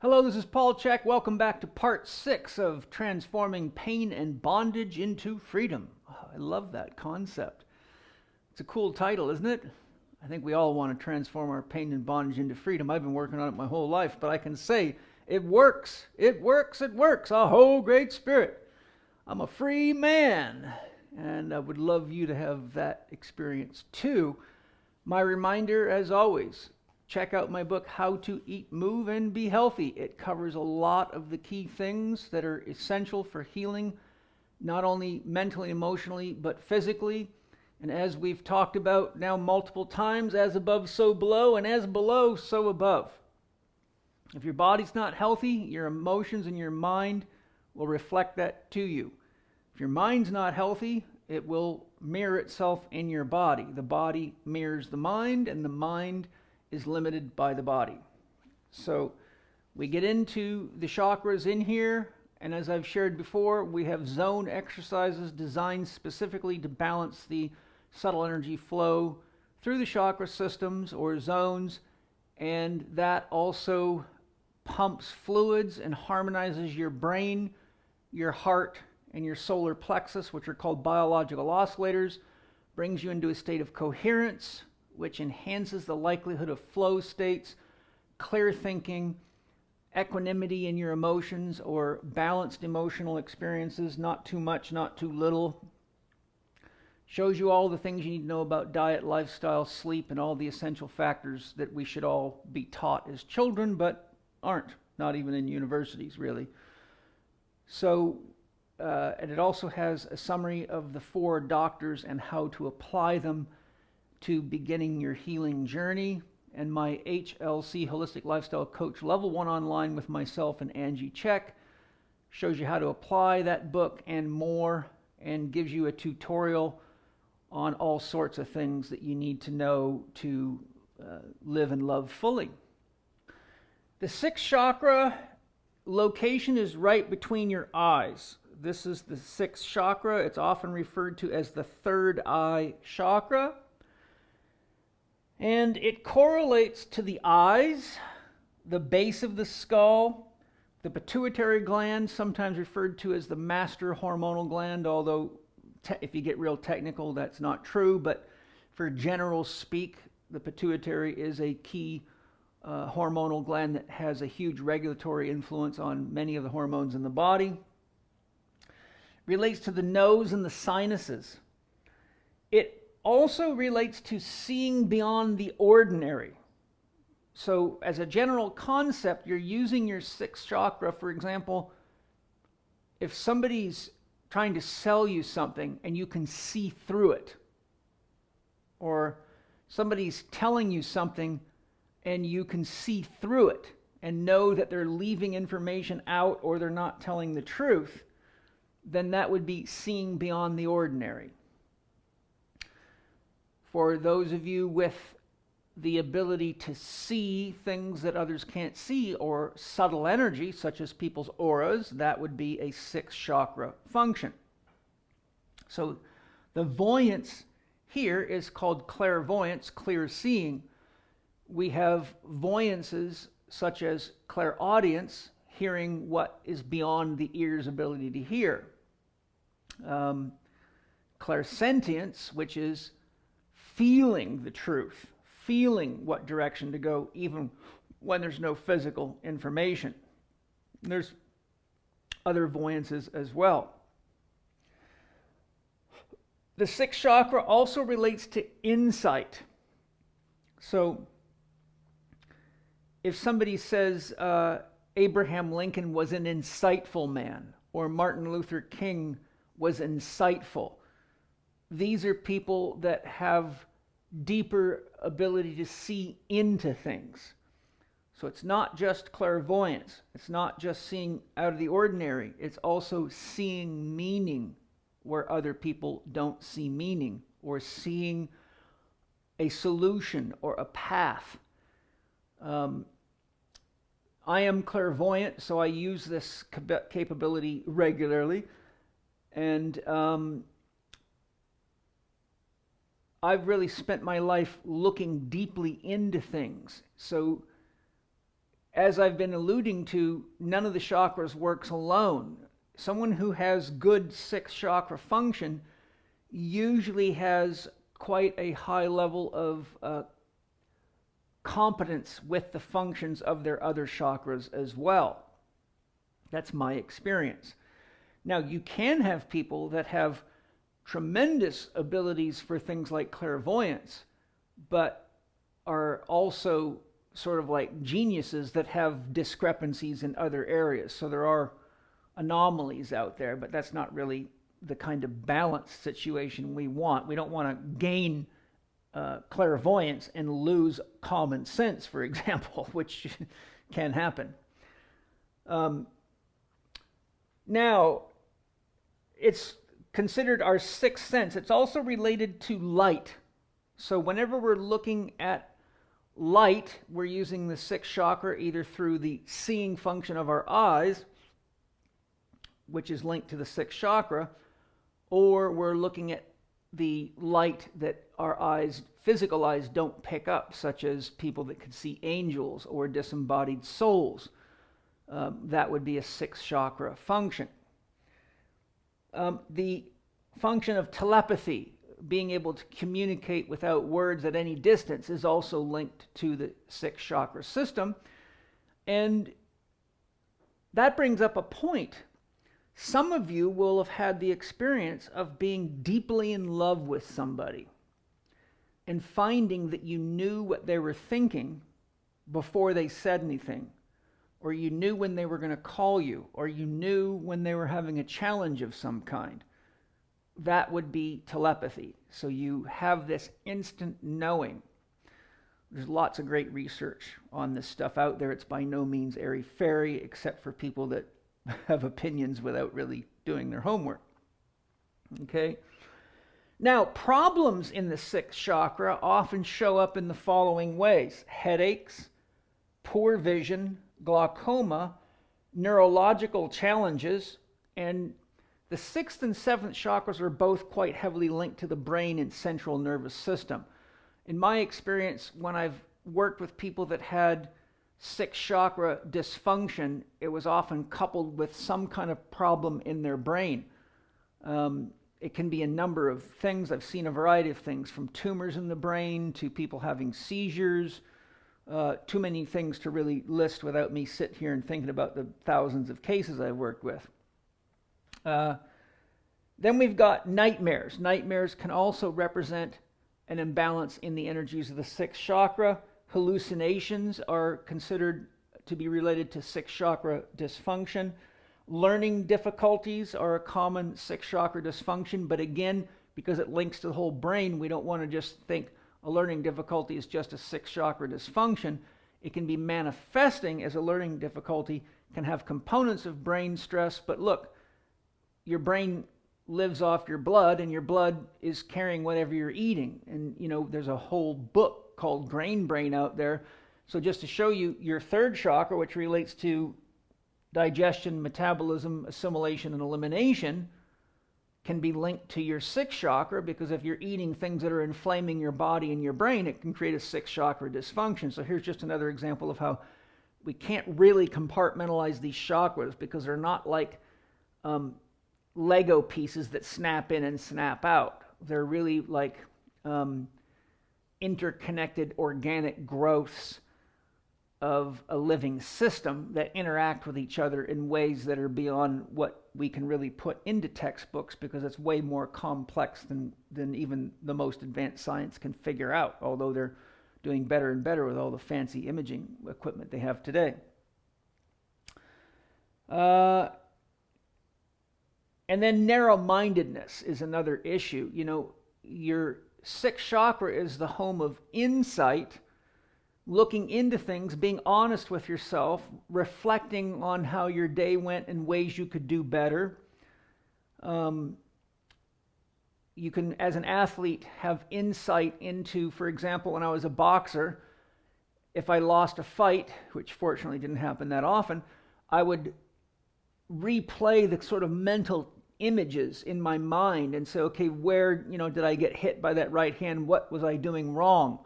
Hello, this is Paul Chek. Welcome back to part 6 of transforming pain and bondage into freedom. Oh, I love that concept. It's a cool title, isn't it? I think we all want to transform our pain and bondage into freedom. I've been working on it my whole life, but I can say it works. It works. It works. Oh, great spirit. I'm a free man, and I would love you to have that experience too. My reminder, as always, check out my book, How to Eat, Move, and Be Healthy. It covers a lot of the key things that are essential for healing, not only mentally, emotionally, but physically. And as we've talked about now multiple times, as above, so below, and as below, so above. If your body's not healthy, your emotions and your mind will reflect that to you. If your mind's not healthy, it will mirror itself in your body. The body mirrors the mind, and the mind is limited by the body. So we get into the chakras in here, and as I've shared before, we have zone exercises designed specifically to balance the subtle energy flow through the chakra systems or zones, and that also pumps fluids and harmonizes your brain, your heart, and your solar plexus, which are called biological oscillators, brings you into a state of coherence, which enhances the likelihood of flow states, clear thinking, equanimity in your emotions, or balanced emotional experiences, not too much, not too little. Shows you all the things you need to know about diet, lifestyle, sleep, and all the essential factors that we should all be taught as children, but aren't, not even in universities, really. So, and it also has a summary of the 4 doctors and how to apply them to beginning your healing journey, and my HLC Holistic Lifestyle Coach Level 1 online with myself and Angie Chek shows you how to apply that book and more, and gives you a tutorial on all sorts of things that you need to know to live and love fully. The 6th chakra location is right between your eyes. This is the 6th chakra. It's often referred to as the Third Eye Chakra. And it correlates to the eyes, the base of the skull, the pituitary gland, sometimes referred to as the master hormonal gland, although if you get real technical, that's not true. But for general speak, the pituitary is a key hormonal gland that has a huge regulatory influence on many of the hormones in the body. Relates to the nose and the sinuses. It also relates to seeing beyond the ordinary. So as a general concept, you're using your 6th chakra. For example, if somebody's trying to sell you something and you can see through it, or somebody's telling you something and you can see through it and know that they're leaving information out or they're not telling the truth, then that would be seeing beyond the ordinary. For those of you with the ability to see things that others can't see, or subtle energy, such as people's auras, that would be a 6th chakra function. So the voyance here is called clairvoyance, clear seeing. We have voyances such as clairaudience, hearing what is beyond the ear's ability to hear. Clairsentience, which is feeling the truth, feeling what direction to go, even when there's no physical information. And there's other voyances as well. The 6th chakra also relates to insight. So if somebody says Abraham Lincoln was an insightful man, or Martin Luther King was insightful, these are people that have deeper ability to see into things. So it's not just clairvoyance. It's not just seeing out of the ordinary. It's also seeing meaning where other people don't see meaning, or seeing a solution or a path. I am clairvoyant, so I use this capability regularly. And I've really spent my life looking deeply into things. So as I've been alluding to, none of the chakras works alone. Someone who has good sixth chakra function usually has quite a high level of competence with the functions of their other chakras as well. That's my experience. Now, you can have people that have tremendous abilities for things like clairvoyance, but are also sort of like geniuses that have discrepancies in other areas. So there are anomalies out there, but that's not really the kind of balanced situation we want. We don't want to gain clairvoyance and lose common sense, for example, which can happen. Now, it's considered our sixth sense. It's also related to light. So whenever we're looking at light, we're using the sixth chakra either through the seeing function of our eyes, which is linked to the sixth chakra, or we're looking at the light that our eyes, physical eyes, don't pick up, such as people that could see angels or disembodied souls. That would be a sixth chakra function. The function of telepathy, being able to communicate without words at any distance, is also linked to the sixth chakra system. And that brings up a point. Some of you will have had the experience of being deeply in love with somebody and finding that you knew what they were thinking before they said anything, or you knew when they were going to call you, or you knew when they were having a challenge of some kind. That would be telepathy. So you have this instant knowing. There's lots of great research on this stuff out there. It's by no means airy-fairy, except for people that have opinions without really doing their homework. Okay? Now, problems in the sixth chakra often show up in the following ways: headaches, poor vision, glaucoma, neurological challenges, and the sixth and seventh chakras are both quite heavily linked to the brain and central nervous system. In my experience, when I've worked with people that had sixth chakra dysfunction, it was often coupled with some kind of problem in their brain. It can be a number of things. I've seen a variety of things, from tumors in the brain to people having seizures. Too many things to really list without me sitting here and thinking about the thousands of cases I've worked with. Then we've got nightmares. Nightmares can also represent an imbalance in the energies of the sixth chakra. Hallucinations are considered to be related to sixth chakra dysfunction. Learning difficulties are a common sixth chakra dysfunction, but again, because it links to the whole brain, we don't want to just think a learning difficulty is just a sixth chakra dysfunction. It can be manifesting as a learning difficulty, can have components of brain stress, but look, your brain lives off your blood, and your blood is carrying whatever you're eating. And, you know, there's a whole book called Grain Brain out there. So just to show you, your third chakra, which relates to digestion, metabolism, assimilation, and elimination, can be linked to your sixth chakra, because if you're eating things that are inflaming your body and your brain, it can create a sixth chakra dysfunction. So here's just another example of how we can't really compartmentalize these chakras, because they're not like Lego pieces that snap in and snap out. They're really like interconnected organic growths of a living system that interact with each other in ways that are beyond what we can really put into textbooks, because it's way more complex than even the most advanced science can figure out, although they're doing better and better with all the fancy imaging equipment they have today. And then narrow-mindedness is another issue. You know, your sixth chakra is the home of insight, looking into things, being honest with yourself, reflecting on how your day went and ways you could do better. You can, as an athlete, have insight into, for example, when I was a boxer, if I lost a fight, which fortunately didn't happen that often, I would replay the sort of mental images in my mind and say, okay, where, did I get hit by that right hand? What was I doing wrong?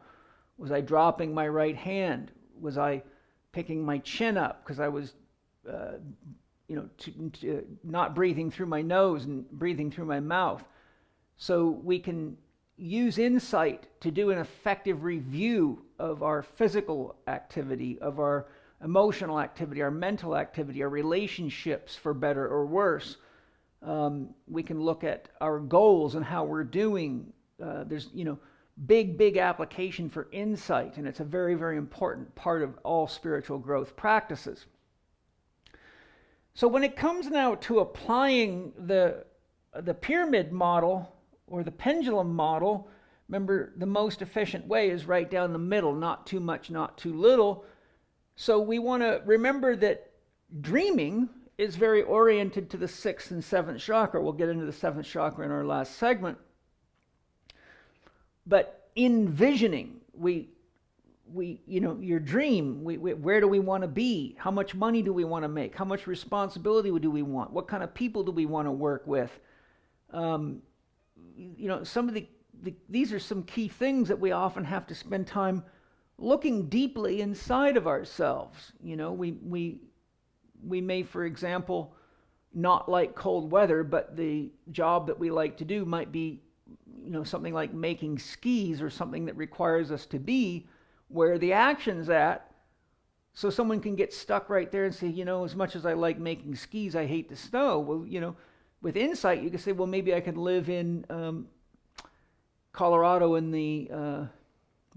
Was I dropping my right hand? Was I picking my chin up because I was, not breathing through my nose and breathing through my mouth. So we can use insight to do an effective review of our physical activity, of our emotional activity, our mental activity, our relationships, for better or worse. We can look at our goals and how we're doing. There's, big application for insight, and it's a very, very important part of all spiritual growth practices. So when it comes now to applying the pyramid model or the pendulum model, remember, the most efficient way is right down the middle, not too much, not too little. So we want to remember that dreaming is very oriented to the 6th and 7th chakra. We'll get into the 7th chakra in our last segment. But envisioning, your dream, where do we want to be? How much money do we want to make? How much responsibility do we want? What kind of people do we want to work with? Some of these are some key things that we often have to spend time looking deeply inside of ourselves. We may, for example, not like cold weather, but the job that we like to do might be, something like making skis, or something that requires us to be where the action's at. So someone can get stuck right there and say, as much as I like making skis, I hate the snow. Well, with insight, you can say, well, maybe I could live in Colorado in the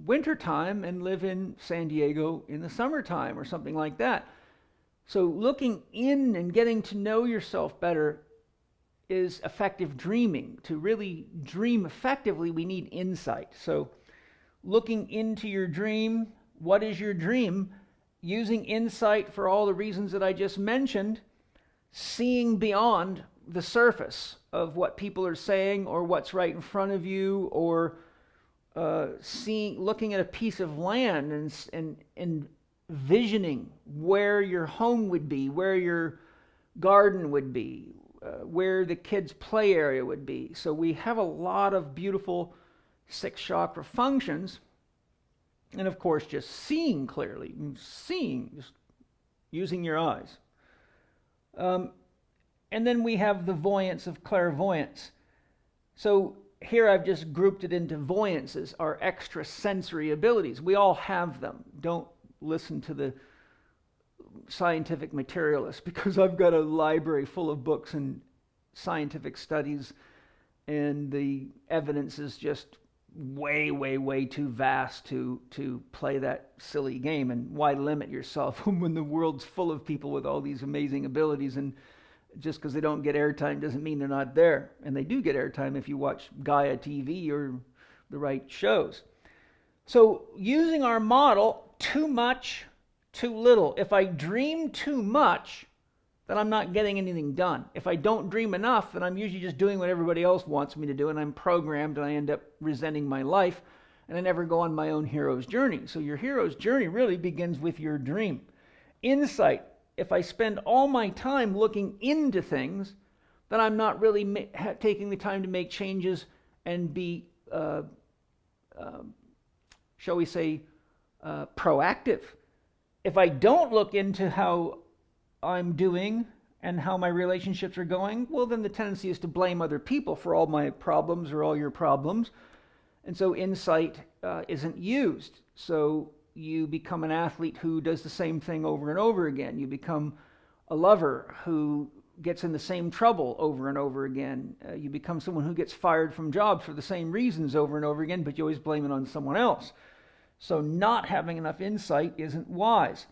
wintertime and live in San Diego in the summertime, or something like that. So looking in and getting to know yourself better is effective dreaming. To really dream effectively, we need insight. So looking into your dream, what is your dream? Using insight for all the reasons that I just mentioned, seeing beyond the surface of what people are saying or what's right in front of you, or looking at a piece of land and envisioning where your home would be, where your garden would be, where the kids' play area would be. So we have a lot of beautiful 6th chakra functions. And of course, just seeing clearly, just using your eyes. And then we have the voyance of clairvoyance. So here I've just grouped it into voyances, our extrasensory abilities. We all have them. Don't listen to the scientific materialist, because I've got a library full of books and scientific studies, and the evidence is just way too vast to play that silly game. And why limit yourself when the world's full of people with all these amazing abilities? And just because they don't get airtime doesn't mean they're not there. And they do get airtime if you watch Gaia TV or the right shows. So using our model, too much, too little. If I dream too much, then I'm not getting anything done. If I don't dream enough, then I'm usually just doing what everybody else wants me to do, and I'm programmed, and I end up resenting my life, and I never go on my own hero's journey. So your hero's journey really begins with your dream. Insight. If I spend all my time looking into things, then I'm not really taking the time to make changes and be, shall we say, proactive. If I don't look into how I'm doing and how my relationships are going, well, then the tendency is to blame other people for all my problems or all your problems. And so insight isn't used. So you become an athlete who does the same thing over and over again. You become a lover who gets in the same trouble over and over again. You become someone who gets fired from jobs for the same reasons over and over again, but you always blame it on someone else. So not having enough insight isn't wise.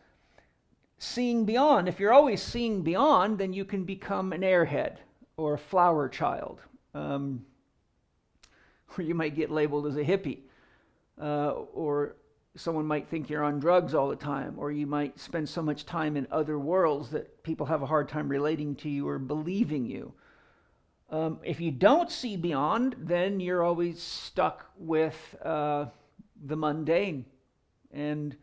Seeing beyond. If you're always seeing beyond, then you can become an airhead or a flower child. Or you might get labeled as a hippie. Or someone might think you're on drugs all the time. Or you might spend so much time in other worlds that people have a hard time relating to you or believing you. If you don't see beyond, then you're always stuck with the mundane. And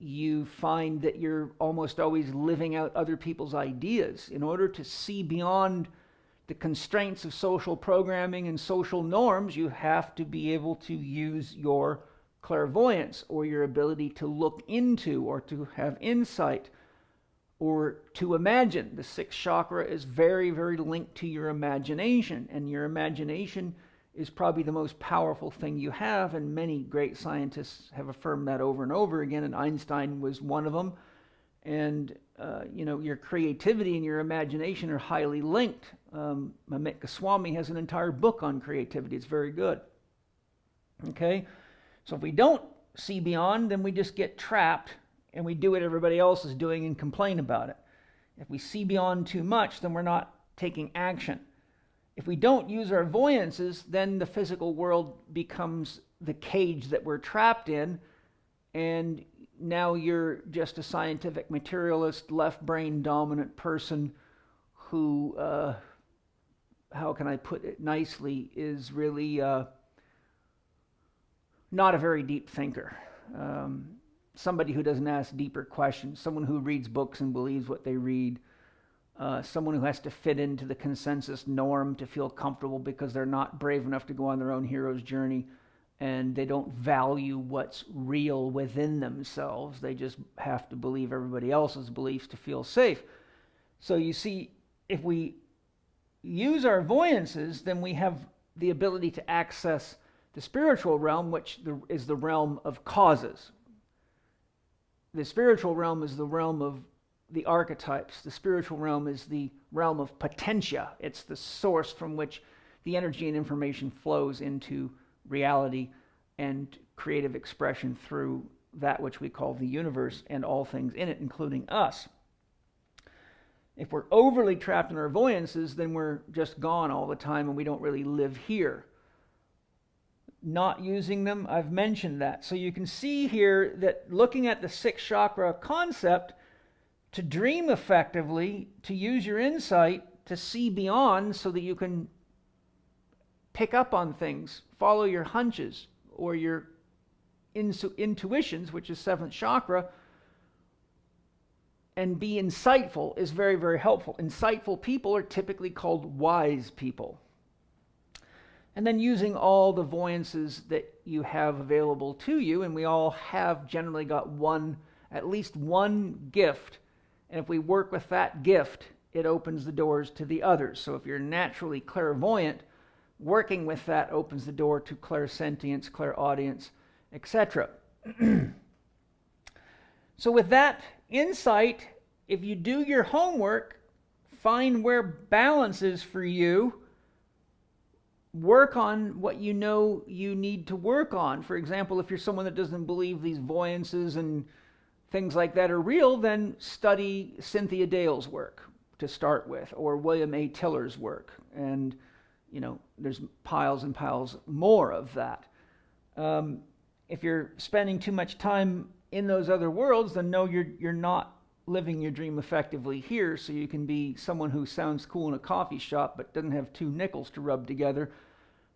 you find that you're almost always living out other people's ideas. In order to see beyond the constraints of social programming and social norms, you have to be able to use your clairvoyance, or your ability to look into or to have insight or to imagine. The sixth chakra is very, very linked to your imagination, and your imagination is probably the most powerful thing you have, and many great scientists have affirmed that over and over again, and Einstein was one of them. And your creativity and your imagination are highly linked. Amit Goswami has an entire book on creativity. It's very good. Okay? So if we don't see beyond, then we just get trapped and we do what everybody else is doing and complain about it. If we see beyond too much, then we're not taking action. If we don't use our voyances, then the physical world becomes the cage that we're trapped in, and now you're just a scientific materialist, left brain dominant person who, how can I put it nicely, is really not a very deep thinker. Somebody who doesn't ask deeper questions, someone who reads books and believes what they read, someone who has to fit into the consensus norm to feel comfortable because they're not brave enough to go on their own hero's journey, and they don't value what's real within themselves. They just have to believe everybody else's beliefs to feel safe. So you see, if we use our voyances, then we have the ability to access the spiritual realm, which is the realm of causes. The spiritual realm is the realm of the archetypes. The spiritual realm is the realm of potentia. It's the source from which the energy and information flows into reality and creative expression through that which we call the universe and all things in it, including us. If we're overly trapped in our voyances, then we're just gone all the time and we don't really live here. Not using them, I've mentioned that. So you can see here that looking at the sixth chakra concept, to dream effectively, to use your insight, to see beyond so that you can pick up on things, follow your hunches or your intuitions, which is seventh chakra, and be insightful is very, very helpful. Insightful people are typically called wise people. And then using all the voyances that you have available to you, and we all have generally got at least one gift, and if we work with that gift, it opens the doors to the others. So if you're naturally clairvoyant, working with that opens the door to clairsentience, clairaudience, etc. So with that insight, if you do your homework, find where balance is for you, work on what you know you need to work on. For example, if you're someone that doesn't believe these voyances and things like that are real, then study Cynthia Dale's work to start with, or William A. Tiller's work. And, there's piles and piles more of that. If you're spending too much time in those other worlds, then no, you're not living your dream effectively here, so you can be someone who sounds cool in a coffee shop but doesn't have two nickels to rub together.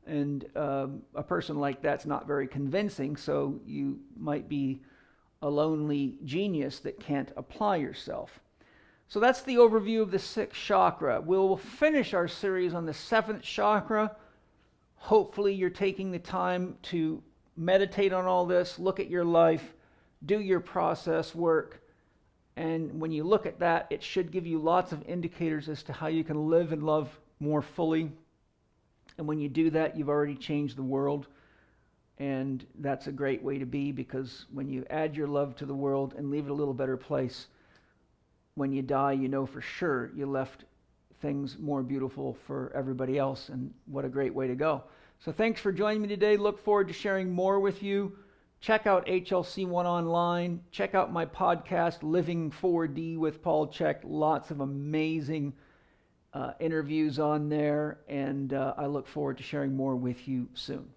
And a person like that's not very convincing, so you might be a lonely genius that can't apply yourself. So that's the overview of the sixth chakra. We'll finish our series on the seventh chakra. Hopefully you're taking the time to meditate on all this, look at your life, do your process work, and when you look at that, it should give you lots of indicators as to how you can live and love more fully. And when you do that, you've already changed the world. And that's a great way to be, because when you add your love to the world and leave it a little better place, when you die, you know for sure you left things more beautiful for everybody else. And what a great way to go. So thanks for joining me today. Look forward to sharing more with you. Check out HLC1 online. Check out my podcast, Living 4D with Paul Chek. Lots of amazing interviews on there. And I look forward to sharing more with you soon.